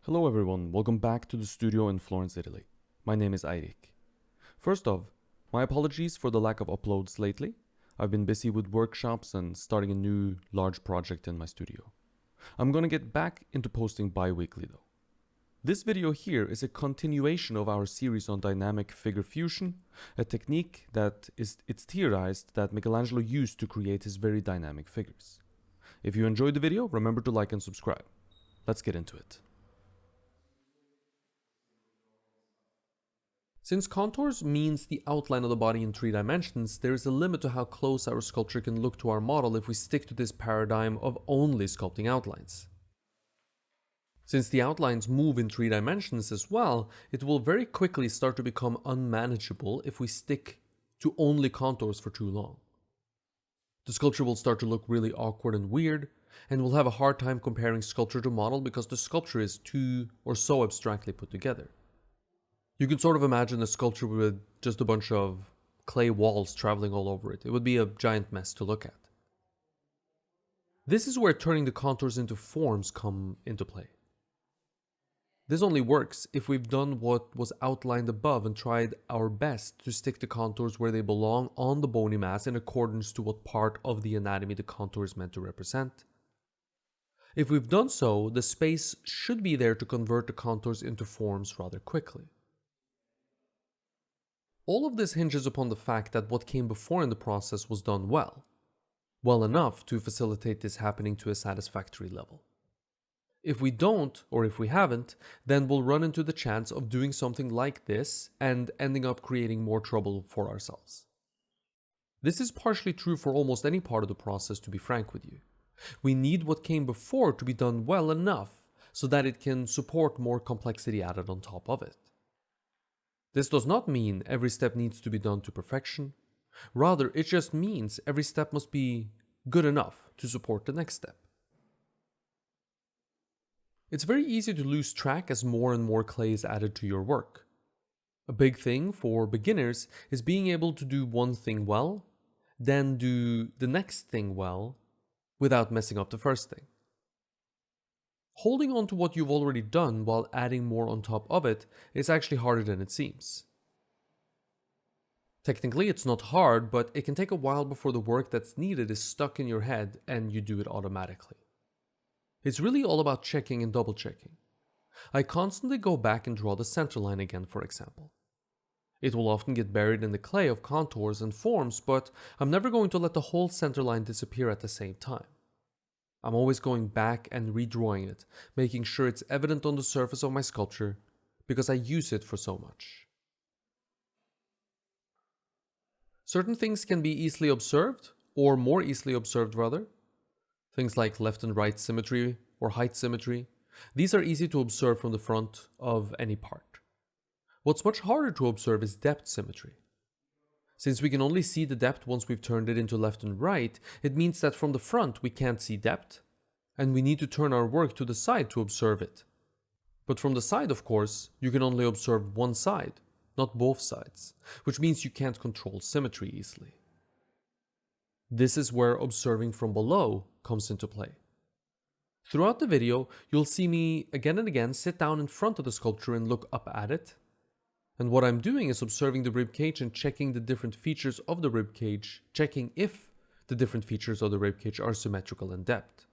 Hello everyone, welcome back to the studio in Florence, Italy. My name is Eirik. First off, my apologies for the lack of uploads lately. I've been busy with workshops and starting a new large project in my studio. I'm gonna get back into posting bi-weekly though. This video here is a continuation of our series on dynamic figure fusion, a technique that it's theorized that Michelangelo used to create his very dynamic figures. If you enjoyed the video, remember to like and subscribe. Let's get into it. Since contours means the outline of the body in 3 dimensions, there is a limit to how close our sculpture can look to our model if we stick to this paradigm of only sculpting outlines. Since the outlines move in 3 dimensions as well, it will very quickly start to become unmanageable if we stick to only contours for too long. The sculpture will start to look really awkward and weird, and we'll have a hard time comparing sculpture to model because the sculpture is too or so abstractly put together. You can sort of imagine a sculpture with just a bunch of clay walls traveling all over it. It would be a giant mess to look at. This is where turning the contours into forms come into play. This only works if we've done what was outlined above and tried our best to stick the contours where they belong on the bony mass in accordance to what part of the anatomy the contour is meant to represent. If we've done so, the space should be there to convert the contours into forms rather quickly. All of this hinges upon the fact that what came before in the process was done well enough to facilitate this happening to a satisfactory level. If we don't, or if we haven't, then we'll run into the chance of doing something like this and ending up creating more trouble for ourselves. This is partially true for almost any part of the process, to be frank with you. We need what came before to be done well enough so that it can support more complexity added on top of it. This does not mean every step needs to be done to perfection. Rather, it just means every step must be good enough to support the next step. It's very easy to lose track as more and more clay is added to your work. A big thing for beginners is being able to do one thing well, then do the next thing well, without messing up the first thing. Holding on to what you've already done while adding more on top of it is actually harder than it seems. Technically, it's not hard, but it can take a while before the work that's needed is stuck in your head and you do it automatically. It's really all about checking and double checking. I constantly go back and draw the center line again, for example. It will often get buried in the clay of contours and forms, but I'm never going to let the whole center line disappear at the same time. I'm always going back and redrawing it, making sure it's evident on the surface of my sculpture, because I use it for so much. Certain things can be easily observed, or more easily observed rather. Things like left and right symmetry or height symmetry. These are easy to observe from the front of any part. What's much harder to observe is depth symmetry. Since we can only see the depth once we've turned it into left and right, it means that from the front we can't see depth, and we need to turn our work to the side to observe it. But from the side, of course, you can only observe one side, not both sides, which means you can't control symmetry easily. This is where observing from below comes into play. Throughout the video, you'll see me again and again sit down in front of the sculpture and look up at it. And what I'm doing is observing the ribcage and checking the different features of the ribcage, checking if the different features of the ribcage are symmetrical in depth.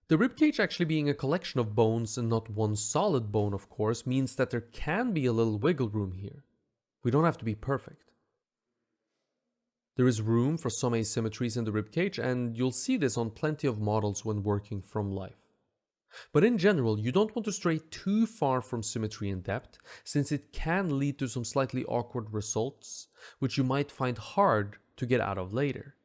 The ribcage actually being a collection of bones and not one solid bone, of course, means that there can be a little wiggle room here. We don't have to be perfect. There is room for some asymmetries in the ribcage, and you'll see this on plenty of models when working from life. But in general, you don't want to stray too far from symmetry and depth, since it can lead to some slightly awkward results, which you might find hard to get out of later.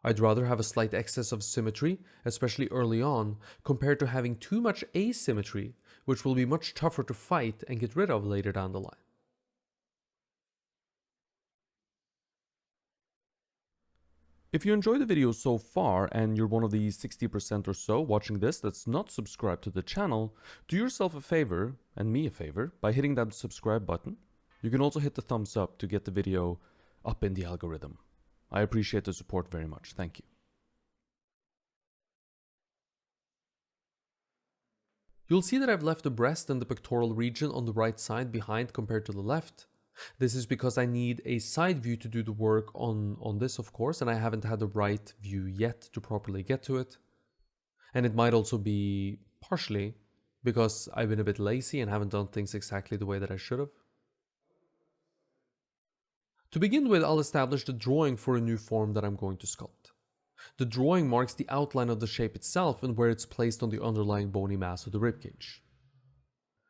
I'd rather have a slight excess of symmetry, especially early on, compared to having too much asymmetry, which will be much tougher to fight and get rid of later down the line. If you enjoyed the video so far and you're one of the 60% or so watching this that's not subscribed to the channel, do yourself a favor, and me a favor, by hitting that subscribe button. You can also hit the thumbs up to get the video up in the algorithm. I appreciate the support very much. Thank you. You'll see that I've left the breast and the pectoral region on the right side behind compared to the left. This is because I need a side view to do the work on this, of course, and I haven't had the right view yet to properly get to it. And it might also be partially because I've been a bit lazy and haven't done things exactly the way that I should have. To begin with, I'll establish the drawing for a new form that I'm going to sculpt. The drawing marks the outline of the shape itself and where it's placed on the underlying bony mass of the ribcage.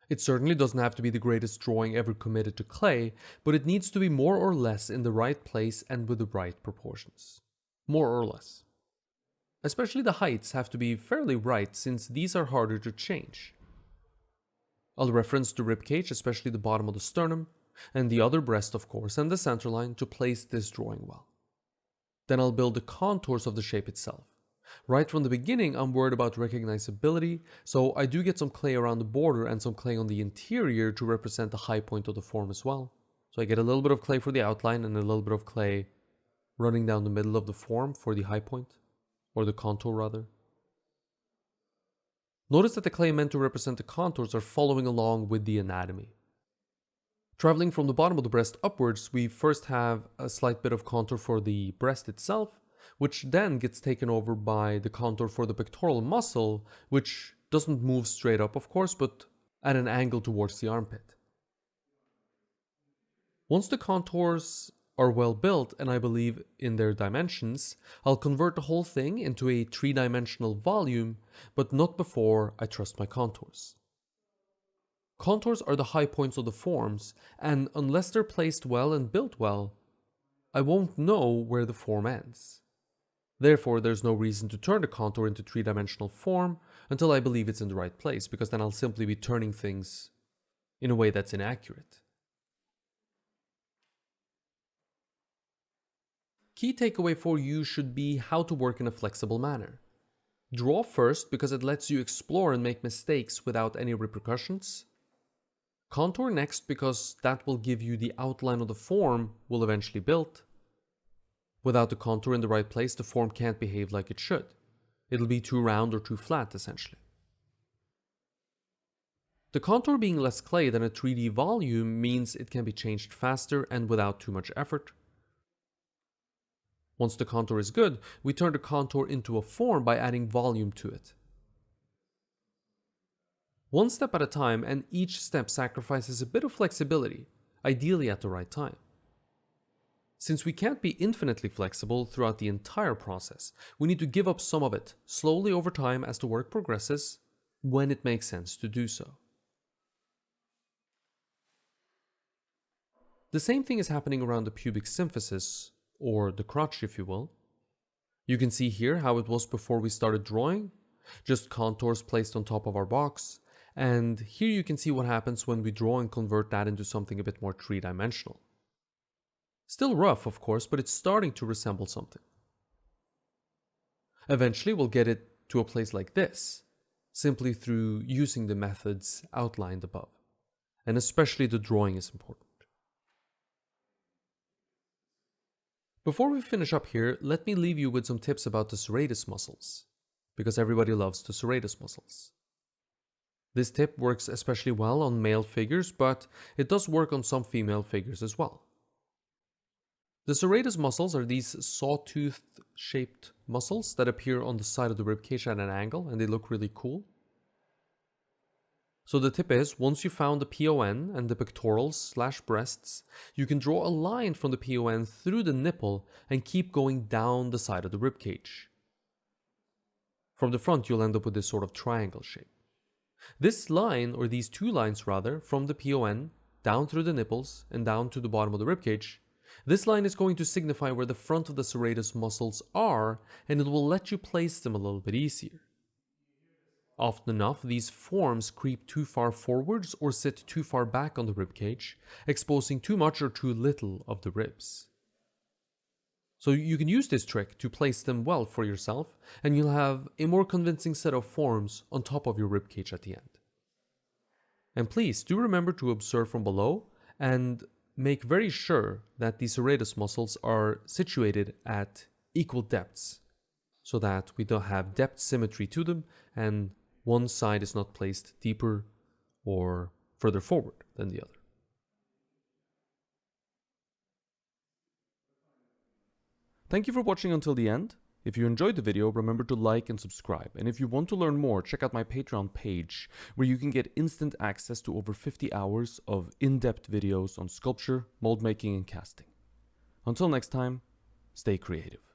It certainly doesn't have to be the greatest drawing ever committed to clay, but it needs to be more or less in the right place and with the right proportions. More or less. Especially the heights have to be fairly right, since these are harder to change. I'll reference the ribcage, especially the bottom of the sternum, and the other breast of course, and the centerline to place this drawing well. Then I'll build the contours of the shape itself. Right from the beginning, I'm worried about recognizability, so I do get some clay around the border and some clay on the interior to represent the high point of the form as well. So I get a little bit of clay for the outline and a little bit of clay running down the middle of the form for the high point, or the contour rather. Notice that the clay meant to represent the contours are following along with the anatomy. Traveling from the bottom of the breast upwards, we first have a slight bit of contour for the breast itself, which then gets taken over by the contour for the pectoral muscle, which doesn't move straight up of course, but at an angle towards the armpit. Once the contours are well built, and I believe in their dimensions, I'll convert the whole thing into a 3-dimensional volume, but not before I trust my contours. Contours are the high points of the forms, and unless they're placed well and built well, I won't know where the form ends. Therefore, there's no reason to turn the contour into 3-dimensional form until I believe it's in the right place, because then I'll simply be turning things in a way that's inaccurate. Key takeaway for you should be how to work in a flexible manner. Draw first because it lets you explore and make mistakes without any repercussions. Contour next because that will give you the outline of the form we'll eventually build. Without the contour in the right place, the form can't behave like it should. It'll be too round or too flat, essentially. The contour being less clay than a 3D volume means it can be changed faster and without too much effort. Once the contour is good, we turn the contour into a form by adding volume to it. One step at a time, and each step sacrifices a bit of flexibility, ideally at the right time. Since we can't be infinitely flexible throughout the entire process, we need to give up some of it slowly over time as the work progresses, when it makes sense to do so. The same thing is happening around the pubic symphysis, or the crotch if you will. You can see here how it was before we started drawing, just contours placed on top of our box, and here you can see what happens when we draw and convert that into something a bit more 3-dimensional. Still rough of course, but it's starting to resemble something. Eventually we'll get it to a place like this, simply through using the methods outlined above, and especially the drawing is important. Before we finish up here, let me leave you with some tips about the serratus muscles, because everybody loves the serratus muscles. This tip works especially well on male figures, but it does work on some female figures as well. The serratus muscles are these sawtooth-shaped muscles that appear on the side of the ribcage at an angle, and they look really cool. So the tip is, once you found the PON and the pectorals/breasts, you can draw a line from the PON through the nipple and keep going down the side of the ribcage. From the front, you'll end up with this sort of triangle shape. This line, or these two lines rather, from the PON, down through the nipples and down to the bottom of the ribcage, this line is going to signify where the front of the serratus muscles are, and it will let you place them a little bit easier. Often enough, these forms creep too far forwards or sit too far back on the ribcage, exposing too much or too little of the ribs. So you can use this trick to place them well for yourself, and you'll have a more convincing set of forms on top of your ribcage at the end. And please do remember to observe from below and make very sure that the serratus muscles are situated at equal depths, so that we don't have depth symmetry to them and one side is not placed deeper or further forward than the other. Thank you for watching until the end. If you enjoyed the video, remember to like and subscribe. And if you want to learn more, check out my Patreon page, where you can get instant access to over 50 hours of in-depth videos on sculpture, mold making, and casting. Until next time, stay creative.